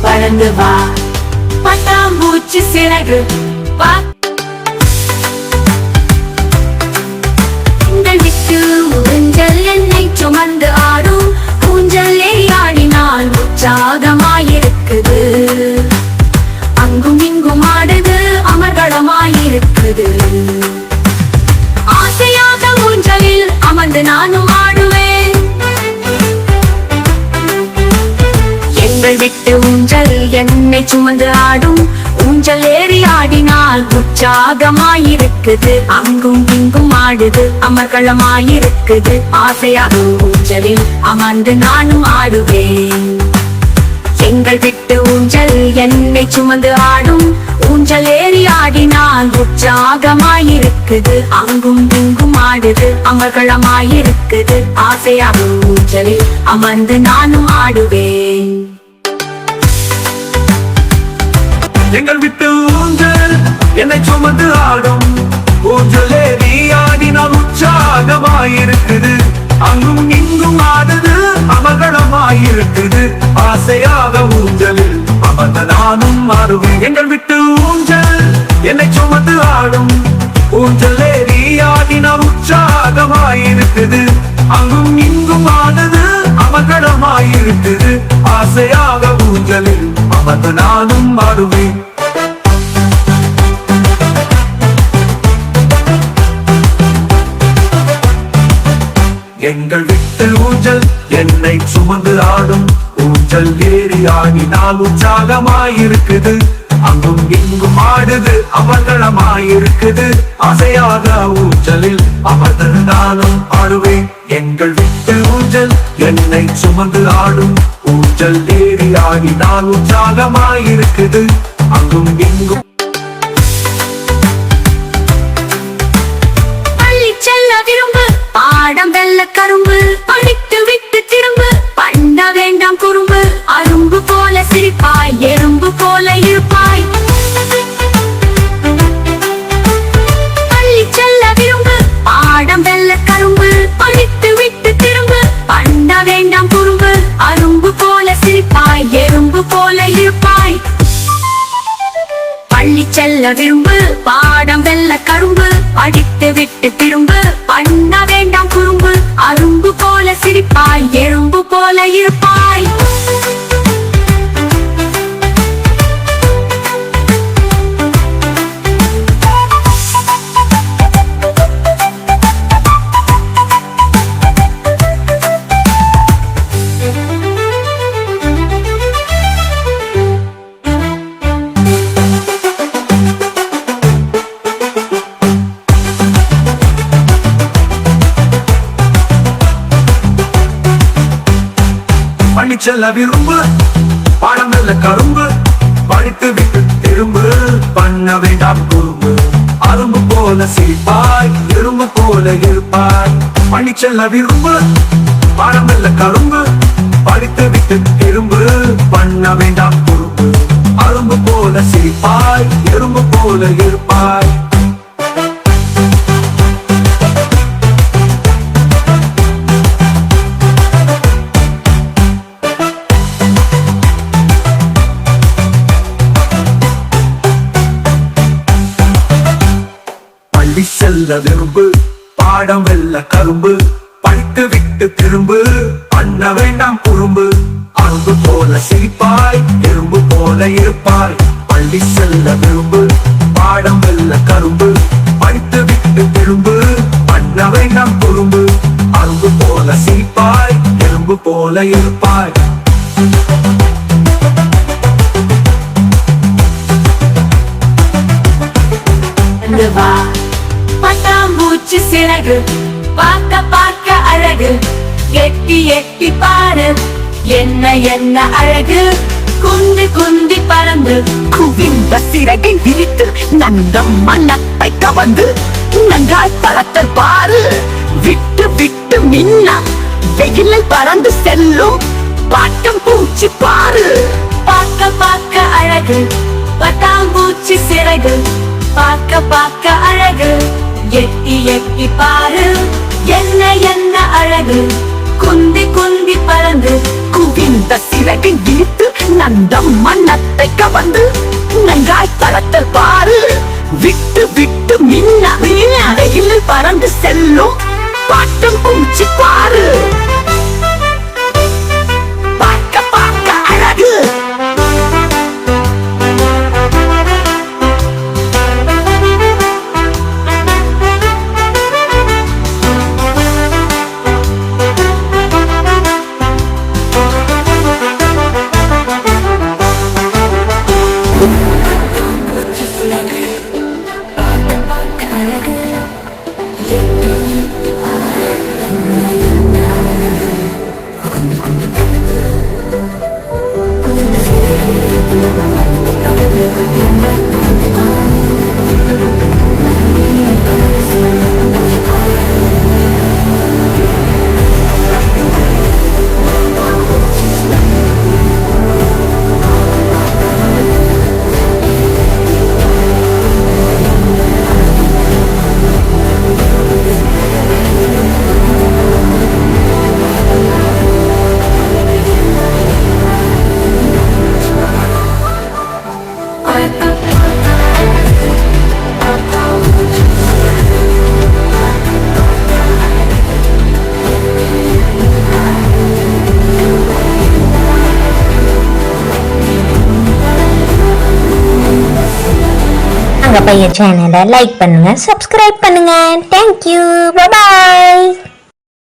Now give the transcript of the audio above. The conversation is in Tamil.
பறந்து வா பட்டாம்பூச்சி சிறகு விட்டு ஊஞ்சல் என்னை சுமந்து ஆடும் ஊஞ்சலே ஆடினால் உற்சாகமாயிருக்குது அங்கும் இங்கும் ஆடுது அமர்களமாயிருக்குது ஆசையாக ஊஞ்சலில் அமர்ந்து நானும் ஆடுவேன் எங்கள் விட்டு ஊஞ்சல் என்னை சுமந்து ஆடும் ஊஞ்சல் ஏறி ஆடினால் உற்சாகமாயிருக்குது அங்கும் இங்கும் ஆடுது அமர்களமாயிருக்குது ஆசையாக ஊஞ்சலில் அமர்ந்து நானும் ஆடுவேன் எங்கள் விட்டு ஊஞ்சல் என்னை சுமந்து ஆடும் ஊஞ்சல் ஏறி ஆடினால் உற்சாகமாயிருக்குது அங்கும் இங்கும் ஆடுது அமர்களமாயிருக்குது ஆசையாக ஊஞ்சலில் அமர்ந்து நானும் ஆடுவேன் எங்கள் விட்டு ஊஞ்சல் என்னை சுமந்து ஆடும் ஊஞ்சல் ஏறி ஆடினால் உற்சாகமாயிருக்குது அங்கும் இங்கும் ஆடுது அமர்களமாயிருக்குது ஆசையாக ஊஞ்சலில் அமர்ந்த நானும் ஆடுவேன் எங்கள் விட்டு ஊஞ்சல் என்னை சுமந்து ஆடும் ஊஞ்சல் ஏறி ஆடினால் உற்சாகமாயிருக்குது அங்கும் இங்கும் ஆடுது அமர்களமாயிருக்குது ஆசையாக ஊஞ்சலில் அமர்ந்த நானும் ஆடுவேன் எங்கள் விட்டு ஊஞ்சல் என்னை சுமந்து ஆடும் ஊஞ்சல் ஏறி ஆடினால் உற்சாகமாயிருக்குது அங்கும் இங்கும் ஆடுது அமர்களமாயிருக்குது ஆசையாக ஊஞ்சலில் அமர்ந்து நானும் ஆடுவேன் எங்கள் விட்டு ஊஞ்சல் என்னை சுமந்து ஆடும் ஊஞ்சல் ஏறி ஆடினால் உற்சாகமாயிருக்குது அங்கும் இங்கும் பாடம் வெல்ல கரும்பு படித்து விட்டு திரும்பு பண்ண வேண்டாம் குறும்பு அரும்பு போல சிரிப்பாய் எறும்பு போல இருப்பாய் பள்ளி செல்ல விரும்பு பாடம் வெல்ல கரும்பு படித்து விட்டு திரும்பு பண்ண வேண்டாம் குறும்பு அரும்பு போல சிரிப்பாய் எறும்பு போல இருப்பாய் பள்ளி செல்ல விரும்பு பாடம் வெல்ல கரும்பு படித்து விட்டு திரும்பு பண்ண வேண்டாம் குறும்பு அரும்பு போல சிரிப்பாய் எறும்பு போல இருப்பாய் பள்ளி செல்ல விரும்பு பாடம் வெல்ல கரும்பு படித்து விட்டு திரும்பு பண்ண வேண்டாம் குறும்பு அரும்பு போல சிரிப்பாய் எறும்பு போல இருப்பாய் பள்ளி செல்ல விரும்பு பாடம் வெல்ல கரும்பு படித்து விட்டு திரும்பு பண்ண வேண்டாம் குறும்பு அரும்பு போல சிரிப்பாய் எறும்பு போல இருப்பாய் செல்ல விரும்பு பாடம் வெல்ல கரும்பு படித்து விட்டு திரும்பு பண்ண வேண்டாம் குறும்பு அரும்பு போல சிரிப்பாய் எறும்பு போல இருப்பாய் பள்ளி செல்ல விரும்பு பாடம் வெல்ல கரும்பு படித்து விட்டு திரும்பு பண்ண வேண்டாம் குறும்பு அரும்பு போல சிரிப்பாய் எறும்பு போல இருப்பாய் பட்டாம்பூச்சி சிறகு பார்க்க பார்க்க அழகு எட்டி எட்டி பாரு என்ன என்ன அழகு குந்தி குந்தி பறந்து குவிந்த சிறகை விரித்து நந்தம் மனத்தை கவர்ந்து நன்றாய் பறத்தல் பாரு விட்டு விட்டு மின்ன வெயிலில் பறந்து செல்லும் பட்டாம்பூச்சி பாரு பார்க்க பார்க்க அழகு பட்டாம்பூச்சி சிறகு பார்க்க பார்க்க அழகு எட்டி எட்டி பாரு என்ன என்ன அழகு குந்தி குந்தி பறந்து குவிந்த சிறகை விரித்து நந்தம் மன்னத்தை கவர்ந்து நன்றாய் பறத்தல் பாரு விட்டு விட்டு மின்ன அறையில் பறந்து செல்லும் பாட்டம் பூச்சி பாரு பார்க்க பார்க்க அழகு பையன் சேனலை லைக் பண்ணுங்க, சப்ஸ்கிரைப் பண்ணுங்க. Thank you, bye bye.